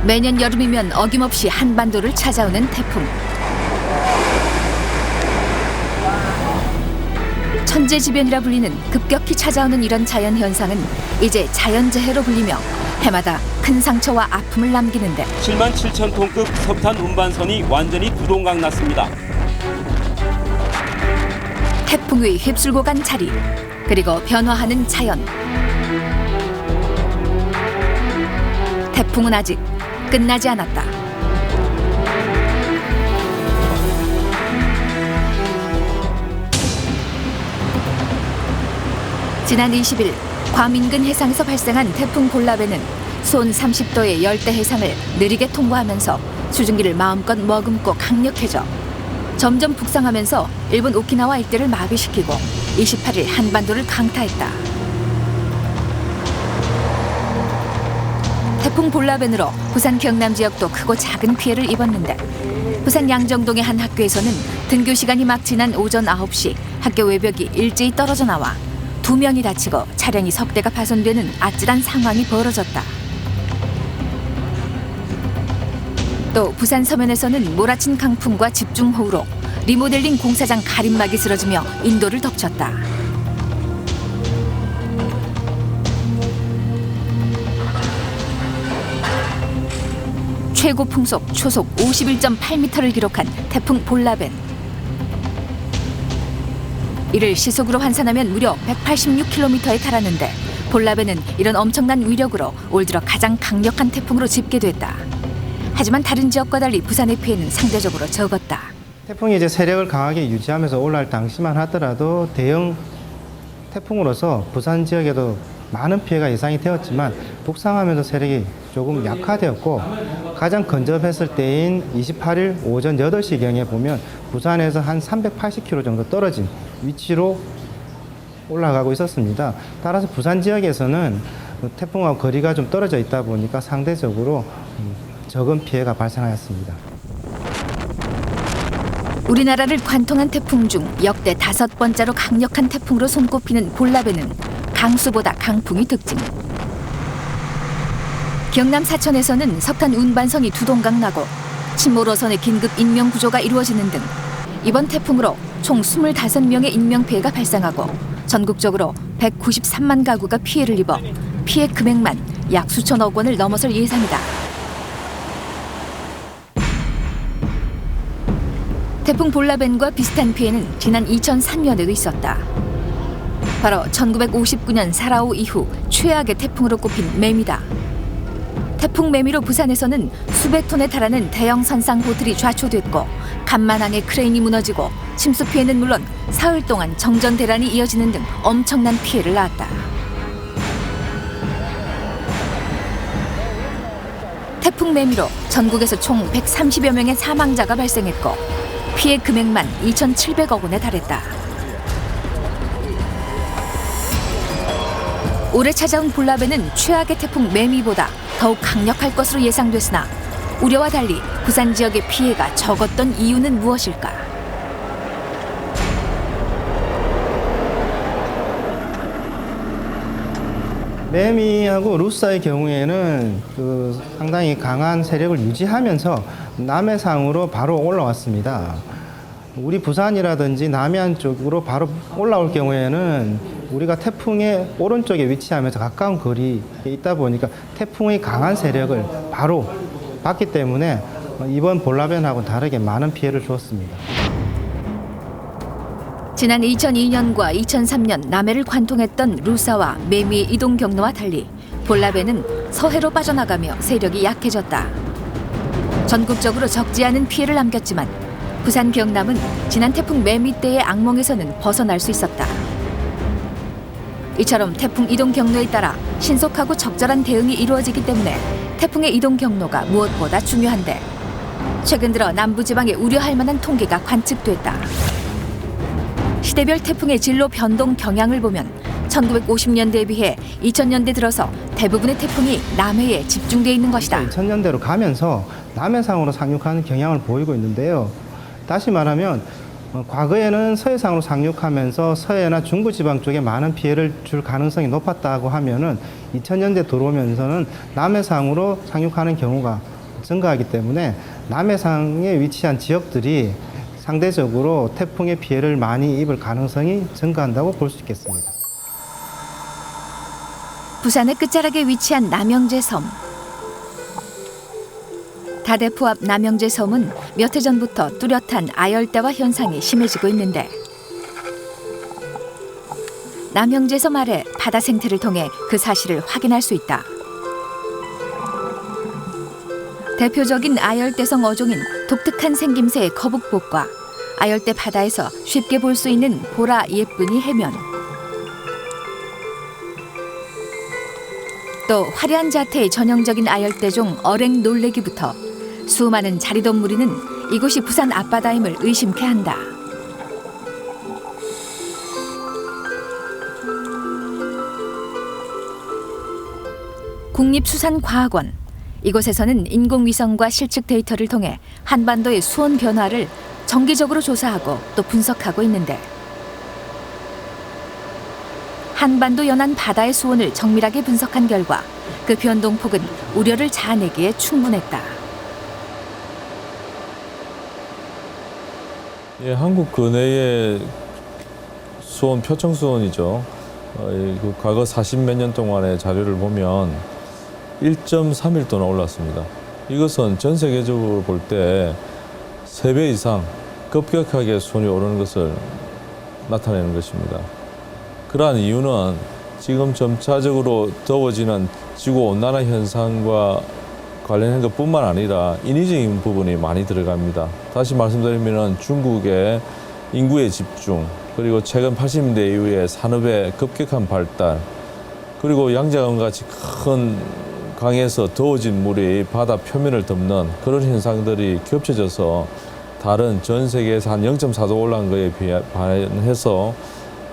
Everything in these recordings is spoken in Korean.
매년 여름이면 어김없이 한반도를 찾아오는 태풍. 천재지변이라 불리는 급격히 찾아오는 이런 자연현상은 이제 자연재해로 불리며 해마다 큰 상처와 아픔을 남기는데 7만 7천 톤급 석탄 운반선이 완전히 두동강 났습니다. 태풍이 휩쓸고 간 자리, 그리고 변화하는 자연. 태풍은 아직 끝나지 않았다. 지난 20일 괌 인근 해상에서 발생한 태풍 볼라베는 수온 30도의 열대 해상을 느리게 통과하면서 수증기를 마음껏 머금고 강력해져 점점 북상하면서 일본 오키나와 일대를 마비시키고 28일 한반도를 강타했다. 태풍 볼라벤으로 부산 경남 지역도 크고 작은 피해를 입었는데 부산 양정동의 한 학교에서는 등교 시간이 막 지난 오전 9시 학교 외벽이 일제히 떨어져 나와 2명이 다치고 차량이 석 대가 파손되는 아찔한 상황이 벌어졌다. 또 부산 서면에서는 몰아친 강풍과 집중호우로 리모델링 공사장 가림막이 쓰러지며 인도를 덮쳤다. 최고 풍속 초속 51.8m를 기록한 태풍 볼라벤. 이를 시속으로 환산하면 무려 186km에 달하는데 볼라벤은 이런 엄청난 위력으로 올 들어 가장 강력한 태풍으로 집계됐다. 하지만 다른 지역과 달리 부산의 피해는 상대적으로 적었다. 태풍이 이제 세력을 강하게 유지하면서 올라올 당시만 하더라도 대형 태풍으로서 부산 지역에도 많은 피해가 예상이 되었지만 북상하면서 세력이 조금 약화되었고 가장 근접했을 때인 28일 오전 8시경에 보면 부산에서 한 380km 정도 떨어진 위치로 올라가고 있었습니다. 따라서 부산 지역에서는 태풍하고 거리가 좀 떨어져 있다 보니까 상대적으로 적은 피해가 발생하였습니다. 우리나라를 관통한 태풍 중 역대 5번째로 강력한 태풍으로 손꼽히는 볼라벤은 강수보다 강풍이 특징. 경남 사천에서는 석탄 운반선이 두동강 나고 침몰어선의 긴급 인명 구조가 이루어지는 등 이번 태풍으로 총 25명의 인명피해가 발생하고 전국적으로 193만 가구가 피해를 입어 피해 금액만 약 수천억 원을 넘어설 예상이다. 태풍 볼라벤과 비슷한 피해는 지난 2003년에도 있었다. 바로 1959년 사라오 이후 최악의 태풍으로 꼽힌 매미다. 태풍 매미로 부산에서는 수백 톤에 달하는 대형 선상 호텔이 좌초됐고 간만항의 크레인이 무너지고 침수 피해는 물론 사흘 동안 정전 대란이 이어지는 등 엄청난 피해를 낳았다. 태풍 매미로 전국에서 총 130여 명의 사망자가 발생했고 피해 금액만 2,700억 원에 달했다. 올해 찾아온 볼라벤은 최악의 태풍 매미보다 더욱 강력할 것으로 예상됐으나 우려와 달리 부산 지역의 피해가 적었던 이유는 무엇일까? 매미하고 루사의 경우에는 상당히 강한 세력을 유지하면서 남해상으로 바로 올라왔습니다. 우리 부산이라든지 남해안 쪽으로 바로 올라올 경우에는 우리가 태풍의 오른쪽에 위치하면서 가까운 거리에 있다 보니까 태풍의 강한 세력을 바로 받기 때문에 이번 볼라벤하고는 다르게 많은 피해를 주었습니다. 지난 2002년과 2003년 남해를 관통했던 루사와 매미의 이동 경로와 달리 볼라벤은 서해로 빠져나가며 세력이 약해졌다. 전국적으로 적지 않은 피해를 남겼지만 부산 경남은 지난 태풍 매미 때의 악몽에서는 벗어날 수 있었다. 이처럼 태풍 이동 경로에 따라 신속하고 적절한 대응이 이루어지기 때문에 태풍의 이동 경로가 무엇보다 중요한데 최근 들어 남부지방에 우려할 만한 통계가 관측됐다. 시대별 태풍의 진로 변동 경향을 보면 1950년대에 비해 2000년대 들어서 대부분의 태풍이 남해에 집중돼 있는 것이다. 2000년대로 가면서 남해상으로 상륙하는 경향을 보이고 있는데요. 다시 말하면 과거에는 서해상으로 상륙하면서 서해나 중부지방 쪽에 많은 피해를 줄 가능성이 높았다고 하면은 2000년대 들어오면서는 남해상으로 상륙하는 경우가 증가하기 때문에 남해상에 위치한 지역들이 상대적으로 태풍의 피해를 많이 입을 가능성이 증가한다고 볼 수 있겠습니다. 부산의 끝자락에 위치한 남영제 섬. 다대포 앞 남영제 섬은 몇 해 전부터 뚜렷한 아열대화 현상이 심해지고 있는데 남영제 섬 아래 바다 생태를 통해 그 사실을 확인할 수 있다. 대표적인 아열대성 어종인 독특한 생김새의 거북복과 아열대 바다에서 쉽게 볼 수 있는 보라 예쁜이 해면, 또 화려한 자태의 전형적인 아열대종 어랭 놀래기부터 수많은 자리돔무리는 이곳이 부산 앞바다임을 의심케 한다. 국립수산과학원. 이곳에서는 인공위성과 실측 데이터를 통해 한반도의 수온 변화를 정기적으로 조사하고 또 분석하고 있는데 한반도 연안 바다의 수온을 정밀하게 분석한 결과 그 변동폭은 우려를 자아내기에 충분했다. 예, 한국 근해의 수온, 표청 수온이죠. 그 과거 40몇 년 동안의 자료를 보면 1.31도나 올랐습니다. 이것은 전 세계적으로 볼 때 3배 이상 급격하게 수온이 오르는 것을 나타내는 것입니다. 그러한 이유는 지금 점차적으로 더워지는 지구온난화 현상과 관련한 것뿐만 아니라 인위적인 부분이 많이 들어갑니다. 다시 말씀드리면 중국의 인구의 집중, 그리고 최근 80년대 이후에 산업의 급격한 발달, 그리고 양자강같이 큰 강에서 더워진 물이 바다 표면을 덮는 그런 현상들이 겹쳐져서 다른 전 세계에서 한 0.4도 올라간 거에 반해서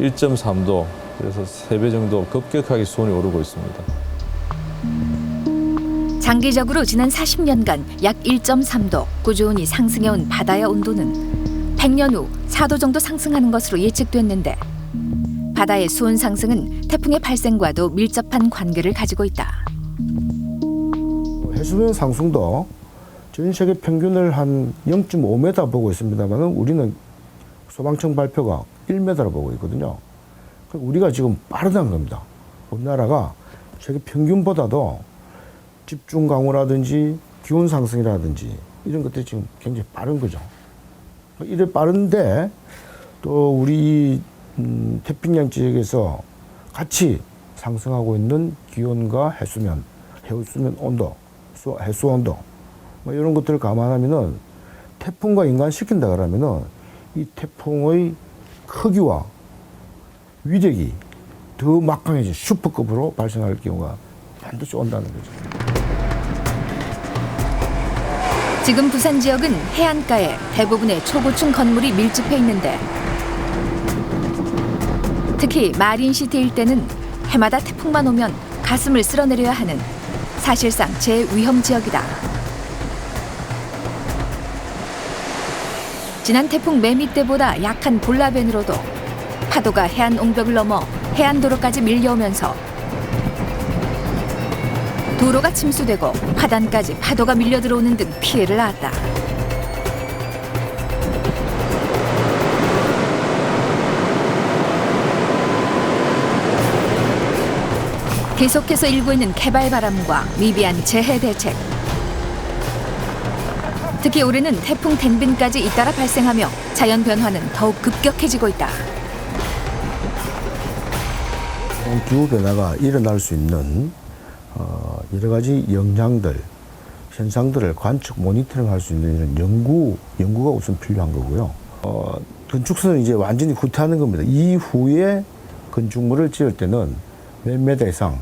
1.3도, 그래서 3배 정도 급격하게 수온이 오르고 있습니다. 장기적으로 지난 40년간 약 1.3도 꾸준히 상승해온 바다의 온도는 100년 후 4도 정도 상승하는 것으로 예측됐는데 바다의 수온 상승은 태풍의 발생과도 밀접한 관계를 가지고 있다. 해수면 상승도 전 세계 평균을 한 0.5m 보고 있습니다만 우리는 소방청 발표가 1m로 보고 있거든요. 우리가 지금 빠르다는 겁니다. 우리나라가 세계 평균보다도 집중 강우라든지 기온 상승이라든지 이런 것들이 지금 굉장히 빠른 거죠. 이래 빠른데 또 우리 태평양 지역에서 같이 상승하고 있는 기온과 해수면 온도, 해수 온도 뭐 이런 것들을 감안하면은 태풍과 인간시킨다 그러면은 이 태풍의 크기와 위력이 더 막강해진 슈퍼급으로 발생할 경우가 반드시 온다는 거죠. 지금 부산 지역은 해안가에 대부분의 초고층 건물이 밀집해 있는데 특히 마린시티 일대는 해마다 태풍만 오면 가슴을 쓸어내려야 하는 사실상 제위험 지역이다. 지난 태풍 매미 때보다 약한 볼라벤으로도 파도가 해안 옹벽을 넘어 해안도로까지 밀려오면서 도로가 침수되고 화단까지 파도가 밀려 들어오는 등 피해를 낳았다. 계속해서 일고 있는 개발 바람과 미비한 재해 대책. 특히 올해는 태풍 댕빈까지 잇따라 발생하며 자연 변화는 더욱 급격해지고 있다. 기후 변화가 일어날 수 있는 여러 가지 영향들, 현상들을 관측, 모니터링할 수 있는 이런 연구가 우선 필요한 거고요. 건축선은 이제 완전히 후퇴하는 겁니다. 이후에 건축물을 지을 때는 몇 미터 이상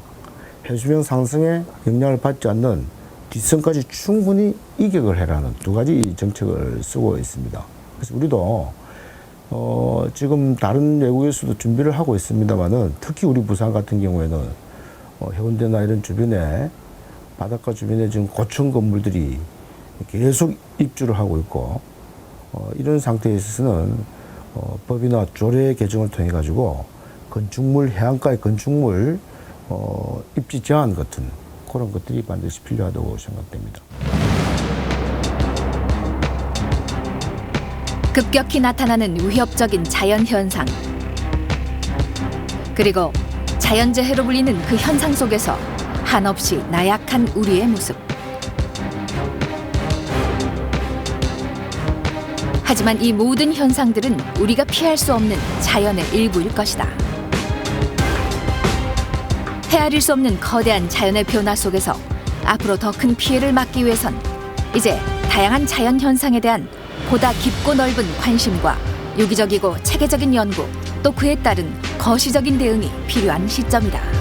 해수면 상승에 영향을 받지 않는 뒷선까지 충분히 이격을 해라는 두 가지 정책을 쓰고 있습니다. 그래서 우리도 지금 다른 외국에서도 준비를 하고 있습니다만은 특히 우리 부산 같은 경우에는 해운대나 이런 주변에 바닷가 주변에 지금 고층 건물들이 계속 입주를 하고 있고 이런 상태에 있어서는 법이나 조례 개정을 통해 가지고 건축물 해안가의 건축물 입지 제한 같은 그런 것들이 반드시 필요하다고 생각됩니다. 급격히 나타나는 위협적인 자연 현상. 그리고 자연재해로 불리는 그 현상 속에서 한없이 나약한 우리의 모습. 하지만 이 모든 현상들은 우리가 피할 수 없는 자연의 일부일 것이다. 헤아릴 수 없는 거대한 자연의 변화 속에서 앞으로 더 큰 피해를 막기 위해선 이제 다양한 자연 현상에 대한 보다 깊고 넓은 관심과 유기적이고 체계적인 연구, 또 그에 따른 거시적인 대응이 필요한 시점이다.